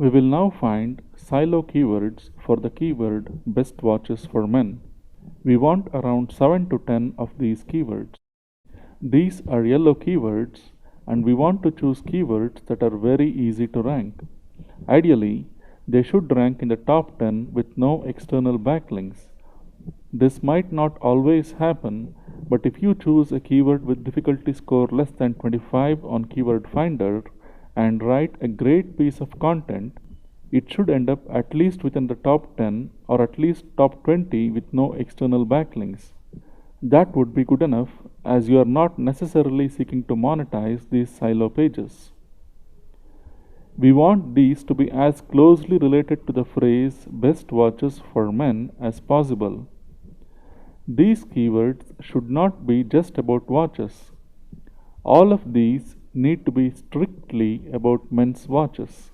We will now find silo keywords for the keyword best watches for men. We want around 7 to 10 of these keywords. These are yellow keywords and we want to choose keywords that are very easy to rank. Ideally, they should rank in the top 10 with no external backlinks. This might not always happen, but if you choose a keyword with difficulty score less than 25 on Keyword Finder and write a great piece of content, it should end up at least within the top 10 or at least top 20 with no external backlinks. That would be good enough as you are not necessarily seeking to monetize these silo pages. We want these to be as closely related to the phrase best watches for men as possible. These keywords should not be just about watches. All of these need to be strictly about men's watches.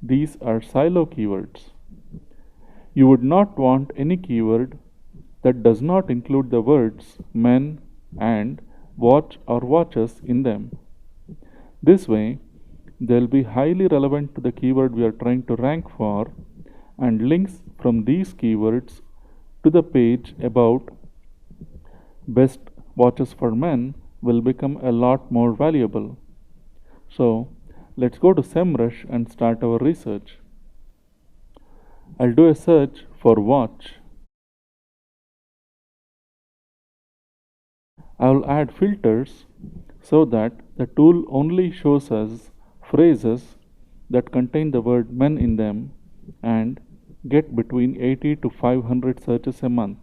These are silo keywords. You would not want any keyword that does not include the words men and watch or watches in them. This way, they'll be highly relevant to the keyword we are trying to rank for, and links from these keywords to the page about best watches for men will become a lot more valuable. So let's go to SEMrush and start our research. I'll do a search for watch. I will add filters so that the tool only shows us phrases that contain the word men in them and get between 80 to 500 searches a month.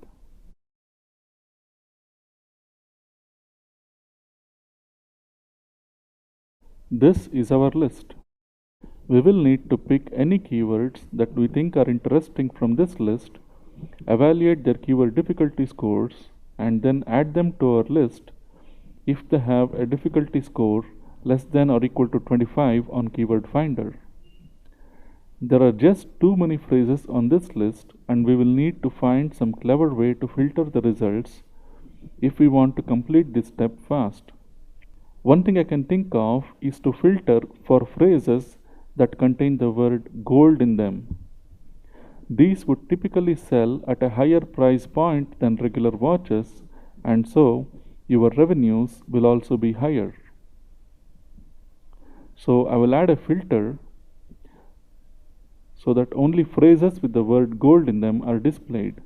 This is our list. We will need to pick any keywords that we think are interesting from this list, evaluate their keyword difficulty scores, and then add them to our list if they have a difficulty score less than or equal to 25 on Keyword Finder. There are just too many phrases on this list and we will need to find some clever way to filter the results if we want to complete this step fast. One thing I can think of is to filter for phrases that contain the word gold in them. These would typically sell at a higher price point than regular watches, and so your revenues will also be higher. So I will add a filter so that only phrases with the word gold in them are displayed.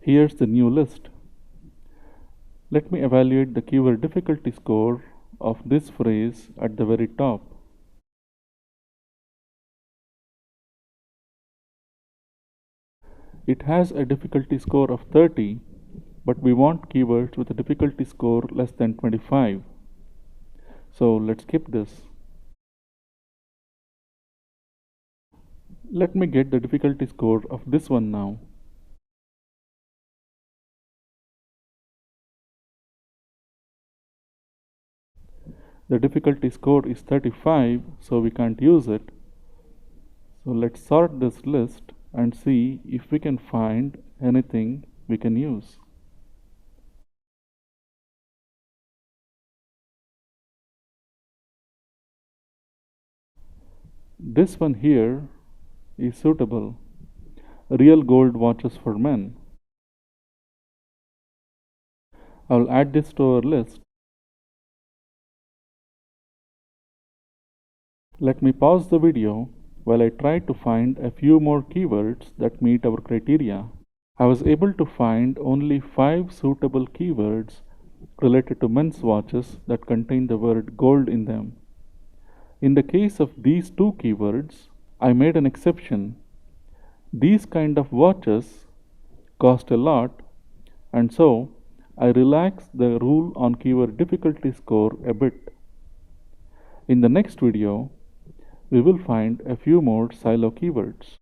Here's the new list. Let me evaluate the keyword difficulty score of this phrase at the very top. It has a difficulty score of 30, but we want keywords with a difficulty score less than 25. So let's skip this. Let me get the difficulty score of this one now. The difficulty score is 35, so we can't use it. So let's sort this list and see if we can find anything we can use. This one here is suitable. Real gold watches for men. I'll add this to our list. Let me pause the video while I try to find a few more keywords that meet our criteria. I was able to find only 5 suitable keywords related to men's watches that contain the word gold in them. In the case of these 2 keywords, I made an exception. These kind of watches cost a lot, and so I relaxed the rule on keyword difficulty score a bit. In the next video, we will find a few more silo keywords.